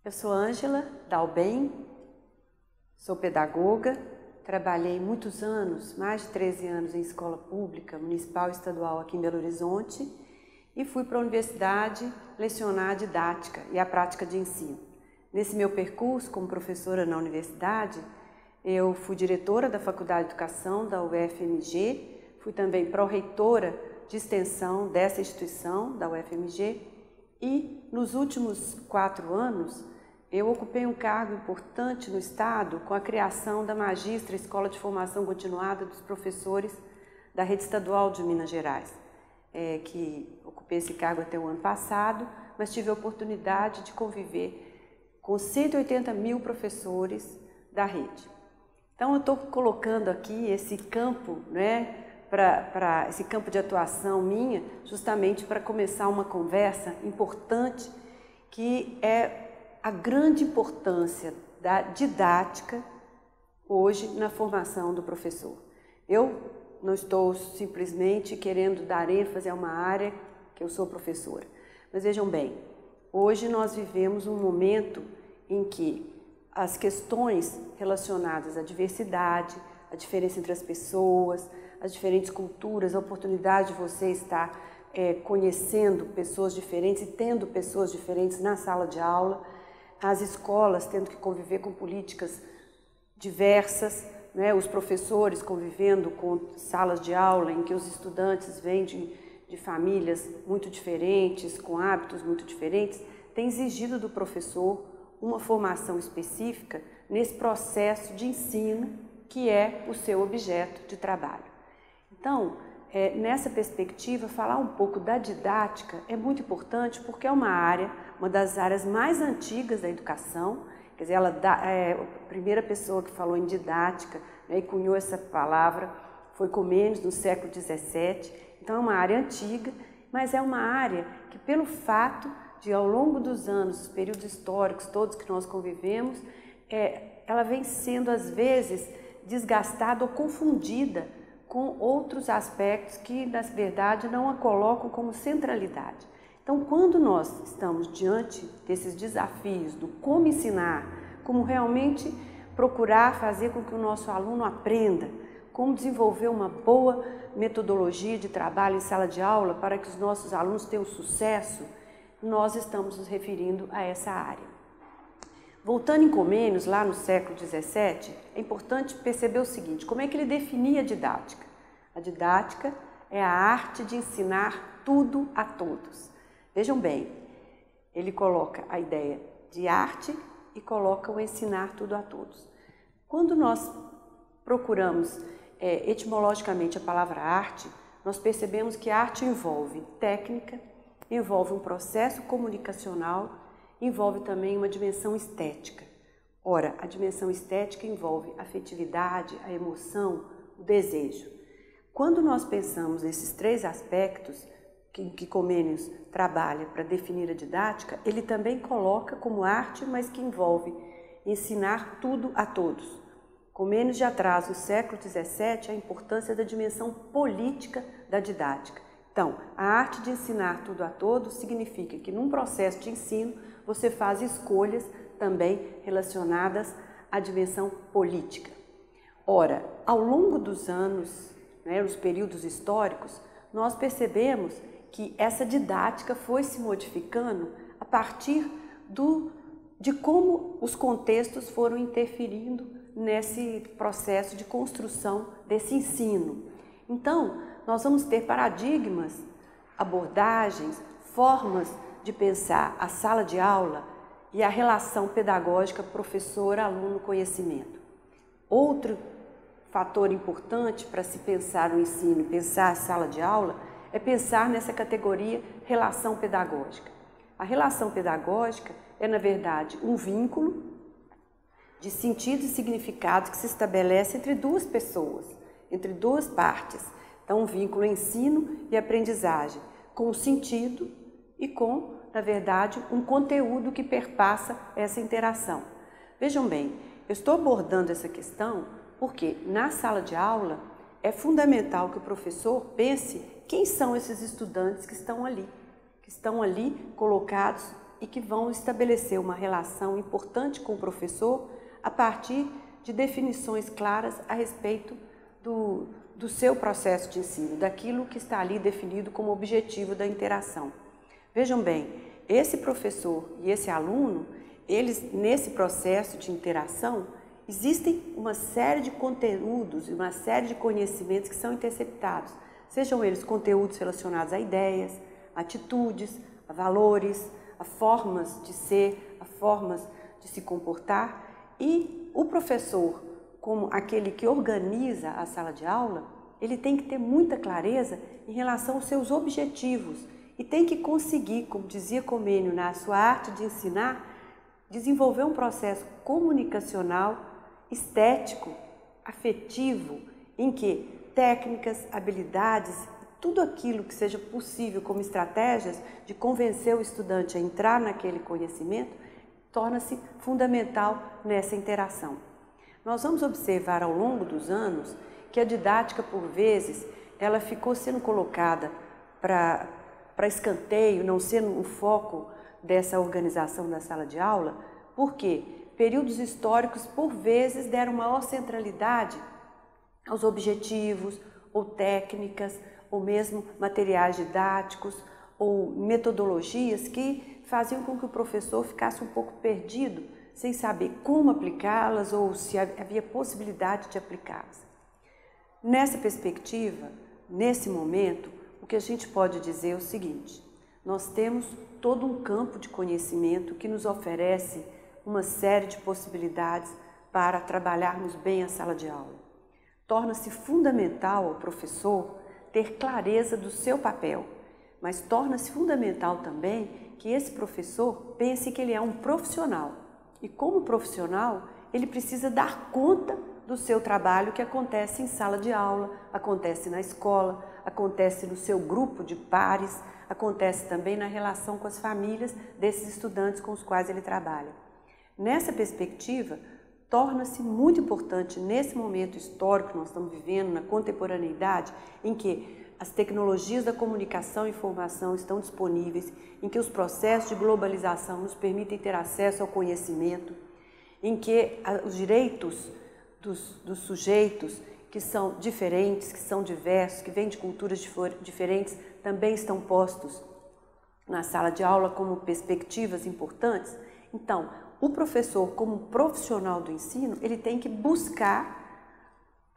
Eu sou Ângela Dalben, sou pedagoga, trabalhei muitos anos, mais de 13 anos em escola pública, municipal e estadual aqui em Belo Horizonte e fui para a universidade lecionar a didática e a prática de ensino. Nesse meu percurso como professora na universidade, eu fui diretora da Faculdade de Educação da UFMG, fui também pró-reitora de extensão dessa instituição, da UFMG, e nos últimos 4 anos eu ocupei um cargo importante no Estado com a criação da Magistra Escola de Formação Continuada dos Professores da Rede Estadual de Minas Gerais, que ocupei esse cargo até o ano passado, mas tive a oportunidade de conviver com 180 mil professores da rede. Então eu estou colocando aqui esse campo, para esse campo de atuação minha, justamente para começar uma conversa importante, que é a grande importância da didática hoje na formação do professor. Eu não estou simplesmente querendo dar ênfase a uma área que eu sou professora, mas vejam bem, hoje nós vivemos um momento em que as questões relacionadas à diversidade, a diferença entre as pessoas, as diferentes culturas, a oportunidade de você estar conhecendo pessoas diferentes e tendo pessoas diferentes na sala de aula, as escolas tendo que conviver com políticas diversas, os professores convivendo com salas de aula em que os estudantes vêm de famílias muito diferentes, com hábitos muito diferentes, tem exigido do professor uma formação específica nesse processo de ensino que é o seu objeto de trabalho. Então, nessa perspectiva, falar um pouco da didática é muito importante porque é uma das áreas mais antigas da educação, quer dizer, a primeira pessoa que falou em didática e cunhou essa palavra foi Comênios, no século XVII, então é uma área antiga, mas é uma área que pelo fato de ao longo dos anos, os períodos históricos todos que nós convivemos, ela vem sendo às vezes desgastada ou confundida com outros aspectos que, na verdade, não a colocam como centralidade. Então, quando nós estamos diante desses desafios do como ensinar, como realmente procurar fazer com que o nosso aluno aprenda, como desenvolver uma boa metodologia de trabalho em sala de aula para que os nossos alunos tenham sucesso, nós estamos nos referindo a essa área. Voltando em Comênios, lá no século XVII, é importante perceber o seguinte, como é que ele definia a didática? A didática é a arte de ensinar tudo a todos. Vejam bem, ele coloca a ideia de arte e coloca o ensinar tudo a todos. Quando nós procuramos etimologicamente a palavra arte, nós percebemos que a arte envolve técnica, envolve um processo comunicacional, envolve também uma dimensão estética. Ora, a dimensão estética envolve a afetividade, a emoção, o desejo. Quando nós pensamos nesses 3 aspectos que Comênios trabalha para definir a didática, ele também coloca como arte, mas que envolve ensinar tudo a todos. Comênios já traz no século XVII a importância da dimensão política da didática. Então, a arte de ensinar tudo a todos significa que num processo de ensino você faz escolhas também relacionadas à dimensão política. Ora, ao longo dos anos, nos períodos históricos, nós percebemos que essa didática foi se modificando a partir de como os contextos foram interferindo nesse processo de construção desse ensino. Então, nós vamos ter paradigmas, abordagens, formas de pensar a sala de aula e a relação pedagógica professor-aluno-conhecimento. Outro fator importante para se pensar o ensino e pensar a sala de aula é pensar nessa categoria relação pedagógica. A relação pedagógica é, na verdade, um vínculo de sentidos e significados que se estabelece entre 2 pessoas, entre 2 partes. Então, um vínculo ensino e aprendizagem, com um sentido e com, na verdade, um conteúdo que perpassa essa interação. Vejam bem, eu estou abordando essa questão porque na sala de aula é fundamental que o professor pense quem são esses estudantes que estão ali colocados e que vão estabelecer uma relação importante com o professor a partir de definições claras a respeito do seu processo de ensino, daquilo que está ali definido como objetivo da interação. Vejam bem, esse professor e esse aluno, eles nesse processo de interação, existem uma série de conteúdos e uma série de conhecimentos que são interceptados, sejam eles conteúdos relacionados a ideias, atitudes, a valores, a formas de ser, a formas de se comportar, e o professor, como aquele que organiza a sala de aula, ele tem que ter muita clareza em relação aos seus objetivos e tem que conseguir, como dizia Comênio na sua arte de ensinar, desenvolver um processo comunicacional, estético, afetivo, em que técnicas, habilidades, tudo aquilo que seja possível como estratégias de convencer o estudante a entrar naquele conhecimento, torna-se fundamental nessa interação. Nós vamos observar ao longo dos anos que a didática, por vezes, ela ficou sendo colocada para escanteio, não sendo o foco dessa organização da sala de aula, porque períodos históricos, por vezes, deram maior centralidade aos objetivos, ou técnicas, ou mesmo materiais didáticos, ou metodologias que faziam com que o professor ficasse um pouco perdido, sem saber como aplicá-las ou se havia possibilidade de aplicá-las. Nessa perspectiva, nesse momento, o que a gente pode dizer é o seguinte: nós temos todo um campo de conhecimento que nos oferece uma série de possibilidades para trabalharmos bem a sala de aula. Torna-se fundamental ao professor ter clareza do seu papel, mas torna-se fundamental também que esse professor pense que ele é um profissional. E como profissional, ele precisa dar conta do seu trabalho que acontece em sala de aula, acontece na escola, acontece no seu grupo de pares, acontece também na relação com as famílias desses estudantes com os quais ele trabalha. Nessa perspectiva, torna-se muito importante nesse momento histórico que nós estamos vivendo, na contemporaneidade, em que as tecnologias da comunicação e informação estão disponíveis, em que os processos de globalização nos permitem ter acesso ao conhecimento, em que os direitos dos sujeitos que são diferentes, que são diversos, que vêm de culturas diferentes, também estão postos na sala de aula como perspectivas importantes. Então, o professor, como profissional do ensino, ele tem que buscar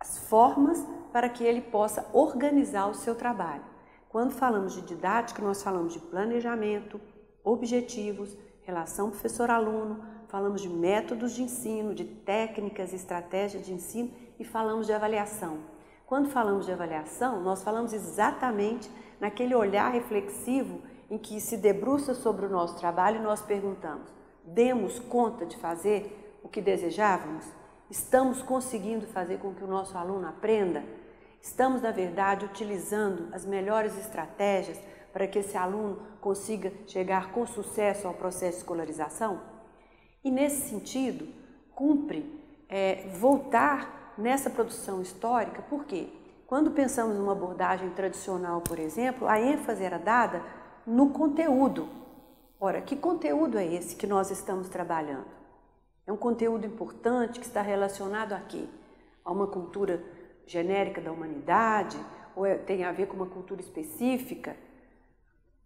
as formas para que ele possa organizar o seu trabalho. Quando falamos de didática, nós falamos de planejamento, objetivos, relação professor-aluno, falamos de métodos de ensino, de técnicas e estratégias de ensino e falamos de avaliação. Quando falamos de avaliação, nós falamos exatamente naquele olhar reflexivo em que se debruça sobre o nosso trabalho e nós perguntamos: demos conta de fazer o que desejávamos? Estamos conseguindo fazer com que o nosso aluno aprenda? Estamos, na verdade, utilizando as melhores estratégias para que esse aluno consiga chegar com sucesso ao processo de escolarização? E, nesse sentido, cumpre voltar nessa produção histórica, porque quando pensamos numa abordagem tradicional, por exemplo, a ênfase era dada no conteúdo. Ora, que conteúdo é esse que nós estamos trabalhando? É um conteúdo importante que está relacionado a quê? A uma cultura genérica da humanidade? Ou tem a ver com uma cultura específica?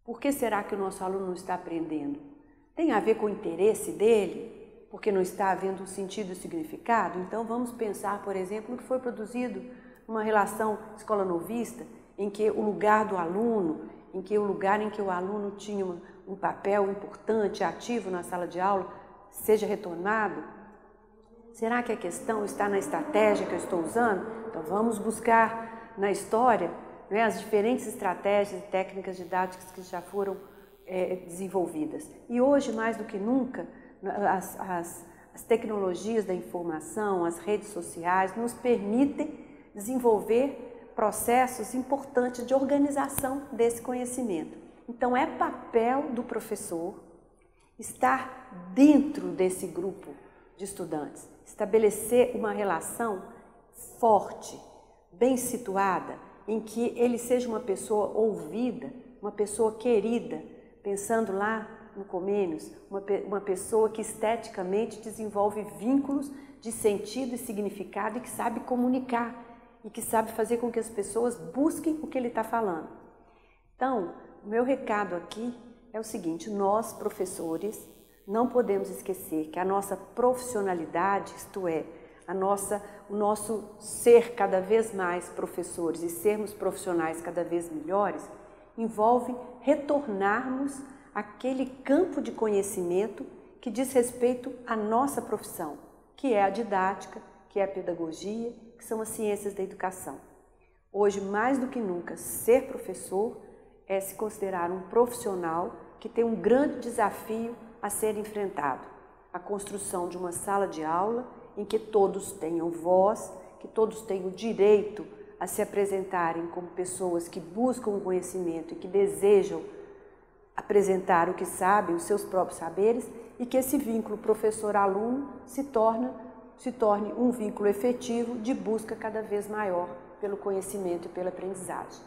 Por que será que o nosso aluno não está aprendendo? Tem a ver com o interesse dele? Porque não está havendo um sentido e significado? Então vamos pensar, por exemplo, no que foi produzido numa relação escola-novista, em que o lugar do aluno, em que o lugar em que o aluno tinha um papel importante, ativo na sala de aula, seja retornado? Será que a questão está na estratégia que eu estou usando? Então vamos buscar na história, né, as diferentes estratégias e técnicas didáticas que já foram desenvolvidas. E hoje, mais do que nunca, as tecnologias da informação, as redes sociais, nos permitem desenvolver processos importantes de organização desse conhecimento. Então, é papel do professor estar dentro desse grupo de estudantes, estabelecer uma relação forte, bem situada, em que ele seja uma pessoa ouvida, uma pessoa querida, pensando lá no Comênios uma pessoa que esteticamente desenvolve vínculos de sentido e significado e que sabe comunicar e que sabe fazer com que as pessoas busquem o que ele está falando. Então, o meu recado aqui é o seguinte: nós, professores, não podemos esquecer que a nossa profissionalidade, isto é, o nosso ser cada vez mais professores e sermos profissionais cada vez melhores, envolve retornarmos àquele campo de conhecimento que diz respeito à nossa profissão, que é a didática, que é a pedagogia, que são as ciências da educação. Hoje, mais do que nunca, ser professor é se considerar um profissional que tem um grande desafio a ser enfrentado: a construção de uma sala de aula em que todos tenham voz, que todos tenham o direito a se apresentarem como pessoas que buscam o conhecimento e que desejam apresentar o que sabem, os seus próprios saberes, e que esse vínculo professor-aluno se torne um vínculo efetivo de busca cada vez maior pelo conhecimento e pela aprendizagem.